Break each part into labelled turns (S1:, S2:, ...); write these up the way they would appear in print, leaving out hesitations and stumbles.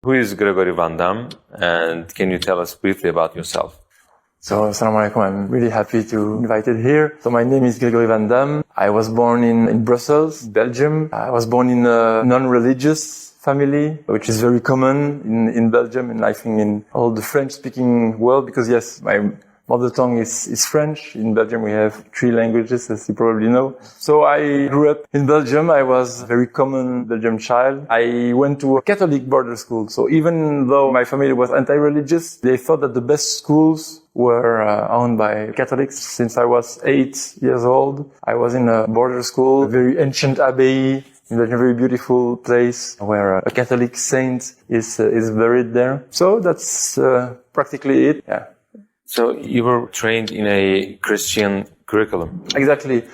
S1: Who is Gregory Van Damme, and can you tell us briefly about yourself?
S2: So, Assalamu alaikum. I'm really happy to be invited here. So, my name is Gregory Van Damme. I was born in Brussels, Belgium. I was born in a non-religious family, which is very common in Belgium and I think in all the French-speaking world, because yes, my mother tongue is French. In Belgium, we have 3 languages, as you probably know. So I grew up in Belgium. I was a very common Belgian child. I went to a Catholic border school. So even though my family was anti-religious, they thought that the best schools were owned by Catholics. Since I was 8 years old, I was in a border school, a very ancient abbey, in a very beautiful place where a Catholic saint is buried there. So that's practically it. Yeah.
S1: So you were trained in a Christian curriculum.
S2: Exactly.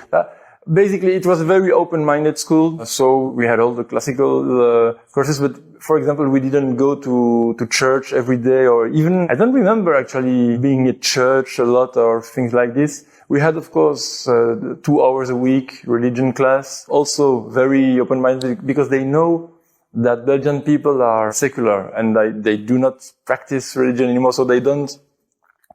S2: Basically, it was a very open-minded school. So we had all the classical courses, but for example, we didn't go to church every day or even, I don't remember actually being at church a lot or things like this. We had, of course, 2 hours a week religion class. Also very open-minded because they know that Belgian people are secular and they do not practice religion anymore. So they don't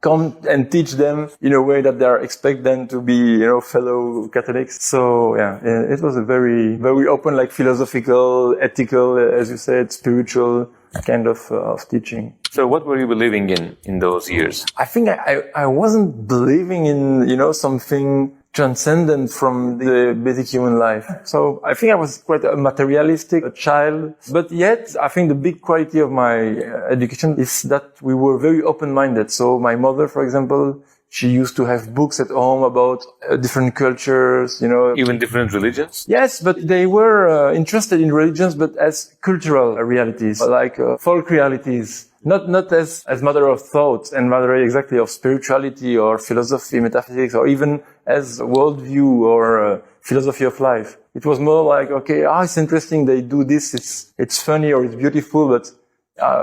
S2: come and teach them in a way that they expect them to be, fellow Catholics. So yeah, it was a very, very open, like philosophical, ethical, as you said, spiritual kind of teaching.
S1: So what were you believing in those years?
S2: I think I wasn't believing in, something transcendent from the basic human life. So I think I was quite a materialistic child, but yet I think the big quality of my education is that we were very open-minded. So my mother, for example, she used to have books at home about different cultures,
S1: Even different religions?
S2: Yes, but they were interested in religions, but as cultural realities, like folk realities. Not as matter of thought and matter exactly of spirituality or philosophy, metaphysics, or even as worldview or philosophy of life. It was more like, okay, it's interesting, they do this, it's funny or it's beautiful, but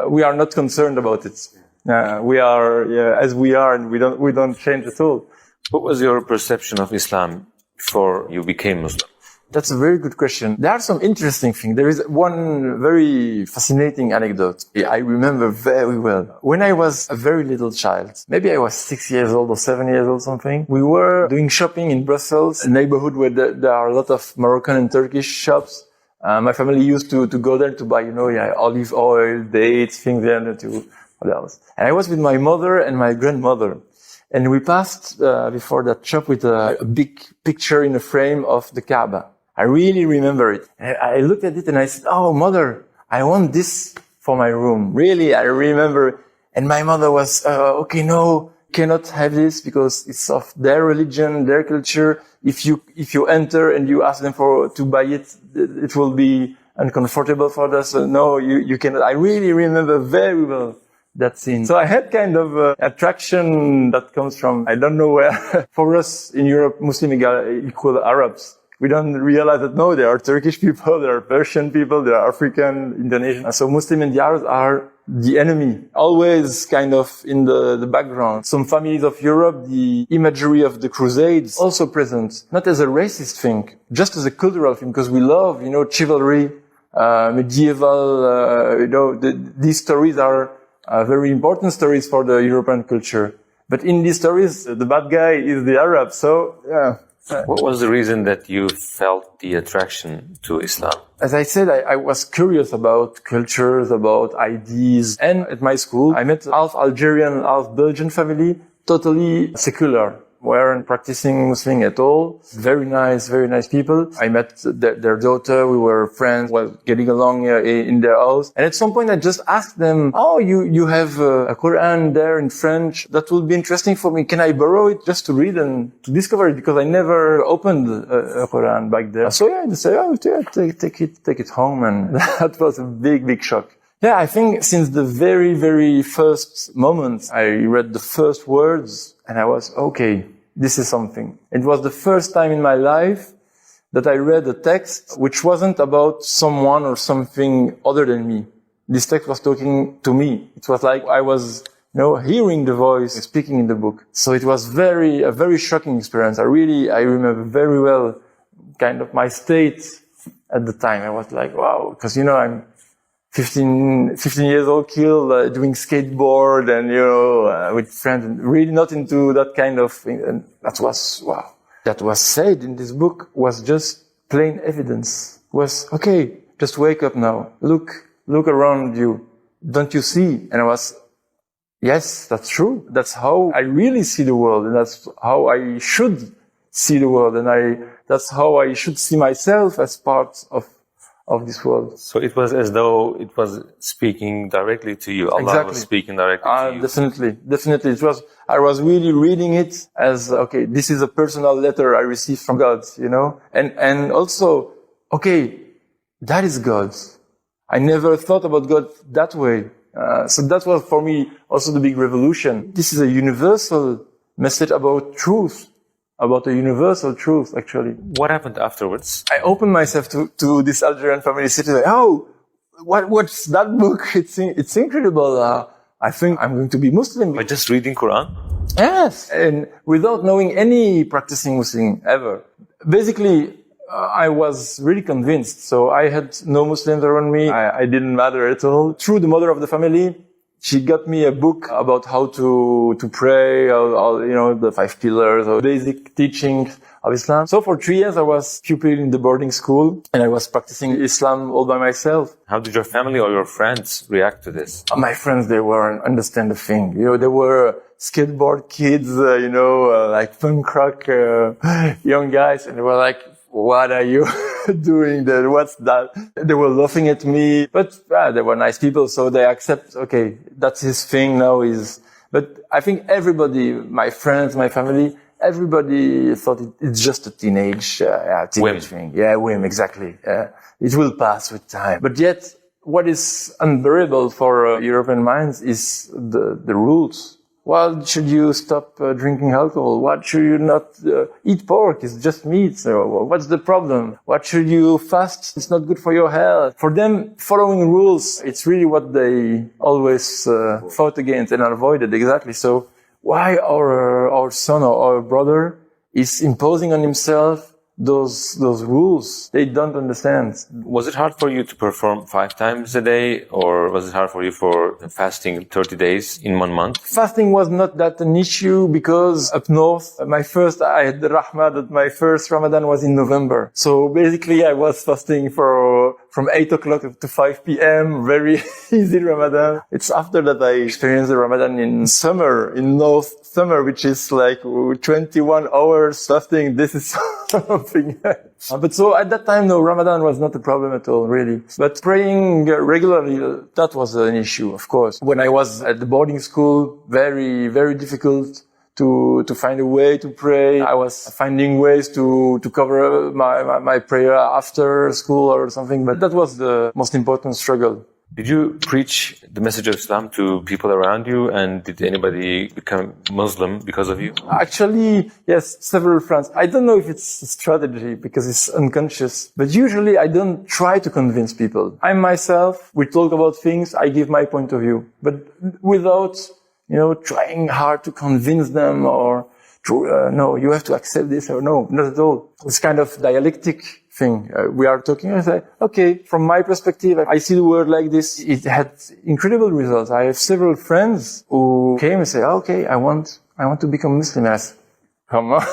S2: we are not concerned about it. We are as we are, and we don't change at all.
S1: What was your perception of Islam before you became Muslim?
S2: That's a very good question. There are some interesting things. There is one very fascinating anecdote I remember very well. When I was a very little child, maybe I was 6 years old or 7 years old, something, we were doing shopping in Brussels, a neighborhood where there are a lot of Moroccan and Turkish shops. My family used to go there to buy, olive oil, dates, things there, what else. And I was with my mother and my grandmother. And we passed before that shop with a big picture in a frame of the Kaaba. I really remember it. I looked at it and I said, "Oh, mother, I want this for my room." Really, I remember. And my mother was, "Okay, no, cannot have this because it's of their religion, their culture. If you enter and you ask them to buy it, it will be uncomfortable for us. So no, you cannot." I really remember very well that scene. So I had kind of attraction that comes from, I don't know where. For us in Europe, Muslim equal Arabs. We don't realize that, no, there are Turkish people, there are Persian people, there are African, Indonesian. So Muslim and the Arabs are the enemy, always kind of in the background. Some families of Europe, the imagery of the Crusades also present, not as a racist thing, just as a cultural thing, because we love, chivalry, medieval, these stories are very important stories for the European culture. But in these stories, the bad guy is the Arab, so yeah.
S1: What was the reason that you felt the attraction to Islam?
S2: As I said, I was curious about cultures, about ideas. And at my school, I met half Algerian, half Belgian family, totally secular. Weren't practicing Muslim at all. Very nice people. I met their daughter. We were friends, getting along in their house. And at some point, I just asked them, "Oh, you have a Quran there in French. That would be interesting for me. Can I borrow it just to read and to discover it? Because I never opened a Quran back there." So yeah, they said, "Oh, yeah, take it home." And that was a big shock. Yeah, I think since the very, very first moment I read the first words and I was, okay, this is something. It was the first time in my life that I read a text which wasn't about someone or something other than me. This text was talking to me. It was like I was, hearing the voice speaking in the book. So it was a very shocking experience. I remember very well kind of my state at the time. I was like, wow, because, I'm 15 years old kid doing skateboard and, with friends, and really not into that kind of thing. And that was, wow. That was said in this book was just plain evidence. Was, okay, just wake up now. Look around you. Don't you see? And I was, yes, that's true. That's how I really see the world. And that's how I should see the world. And that's how I should see myself as part of this world.
S1: So it was as though it was speaking directly to you. Allah
S2: Exactly.
S1: was speaking directly to you.
S2: Definitely. I was really reading it as, okay, this is a personal letter I received from God, and also, okay, that is God. I never thought about God that way. So that was for me also the big revolution. This is a universal message about truth. About a universal truth, actually.
S1: What happened afterwards?
S2: I opened myself to this Algerian family citizen. Oh, what's that book? It's incredible. I think I'm going to be Muslim.
S1: By just reading Quran?
S2: Yes. And without knowing any practicing Muslim ever. Basically, I was really convinced. So I had no Muslims around me. I didn't matter at all. Through the mother of the family, she got me a book about how to pray, all, the 5 pillars, or basic teachings of Islam. So for 3 years, I was pupil in the boarding school and I was practicing Islam all by myself.
S1: How did your family or your friends react to this?
S2: My friends, they weren't understand the thing. They were skateboard kids, like punk rock, young guys. And they were like, what are you doing there? What's that? They were laughing at me, but they were nice people. So they accept, okay, that's his thing now but I think everybody, my friends, my family, everybody thought it's just a teenage
S1: whim
S2: thing. Yeah, whim, exactly. It will pass with time. But yet, what is unbearable for European minds is the rules. Why should you stop drinking alcohol? Why should you not eat pork? It's just meat. So what's the problem? What should you fast? It's not good for your health. For them, following rules, it's really what they always fought against and avoided. Exactly. So why our son or our brother is imposing on himself those rules? They don't understand.
S1: Was it hard for you to perform 5 times a day, or was it hard for you for fasting 30 days in 1 month?
S2: Fasting was not that an issue because up north, I had the rahmah that my first Ramadan was in November. So basically I was fasting from 8 o'clock to 5 p.m. Very easy Ramadan. It's after that I experienced the Ramadan in North Summer, which is like 21 hours fasting. This is something else. But so at that time, no, Ramadan was not a problem at all, really. But praying regularly, that was an issue, of course. When I was at the boarding school, very, very difficult to find a way to pray. I was finding ways to cover my prayer after school or something, but that was the most important struggle.
S1: Did you preach the message of Islam to people around you, and did anybody become Muslim because of you?
S2: Actually, yes, several friends. I don't know if it's a strategy because it's unconscious, but usually I don't try to convince people. I myself, we talk about things, I give my point of view, but without, trying hard to convince them or no, you have to accept this or no, not at all. It's kind of dialectic thing. We are talking, I say, okay, from my perspective, I see the world like this. It had incredible results. I have several friends who came and say, okay, I want to become Muslim. I said, come on,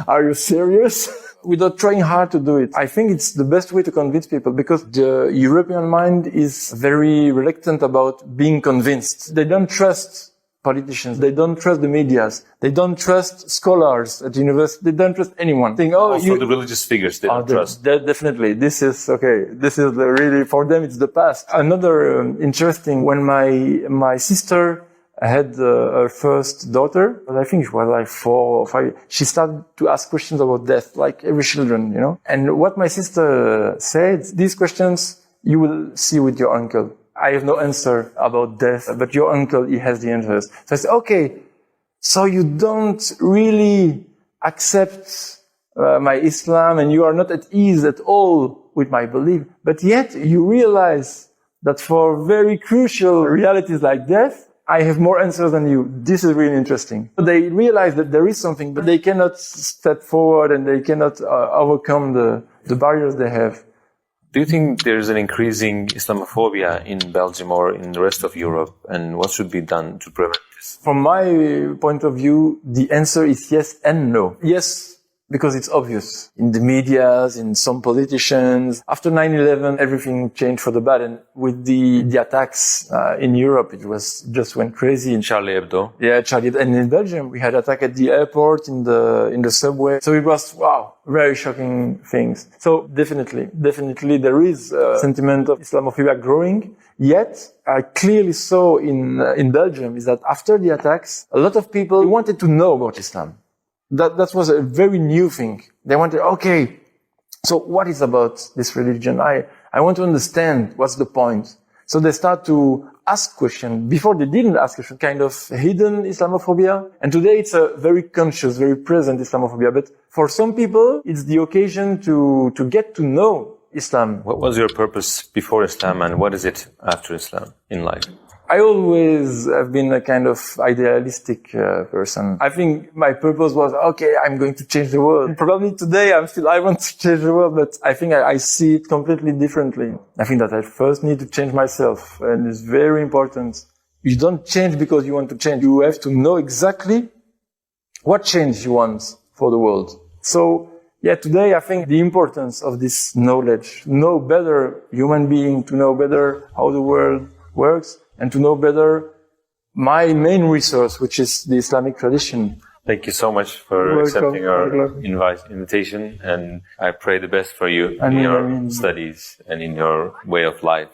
S2: are you serious? Without trying hard to do it. I think it's the best way to convince people because the European mind is very reluctant about being convinced. They don't trust politicians. They don't trust the medias. They don't trust scholars at university. They don't trust anyone. Think,
S1: also the religious figures they don't trust.
S2: Definitely. This is okay. This is really, for them, it's the past. Another interesting, when my sister had her first daughter, I think she was like 4 or 5, she started to ask questions about death, like every children, And what my sister said, these questions you will see with your uncle. I have no answer about death, but your uncle, he has the answers. So I said, okay, so you don't really accept my Islam and you are not at ease at all with my belief, but yet you realize that for very crucial realities like death, I have more answers than you. This is really interesting. They realize that there is something, but they cannot step forward and they cannot overcome the barriers they have.
S1: Do you think there's an increasing Islamophobia in Belgium or in the rest of Europe? And what should be done to prevent this?
S2: From my point of view, the answer is yes and no. Yes, because it's obvious. In the medias, in some politicians. After 9/11, everything changed for the bad. And with the attacks in Europe, it was just went crazy. In
S1: Charlie Hebdo.
S2: Yeah, Charlie. And in Belgium, we had attack at the airport, in the subway. So it was, wow, very shocking things. So definitely there is a sentiment of Islamophobia growing. Yet, I clearly saw in Belgium is that after the attacks, a lot of people wanted to know about Islam. That was a very new thing. They wanted, okay, so what is about this religion? I want to understand what's the point. So they start to ask questions. Before they didn't ask questions, kind of hidden Islamophobia. And today it's a very conscious, very present Islamophobia. But for some people, it's the occasion to get to know Islam.
S1: What was your purpose before Islam and what is it after Islam in life?
S2: I always have been a kind of idealistic person. I think my purpose was, okay, I'm going to change the world. Probably today I want to change the world, but I think I see it completely differently. I think that I first need to change myself, and it's very important. You don't change because you want to change. You have to know exactly what change you want for the world. So, yeah, today I think the importance of this knowledge, know better human being, to know better how the world works, and to know better my main resource, which is the Islamic tradition.
S1: Thank you so much for accepting our invitation, and I pray the best for you in your studies and in your way of life.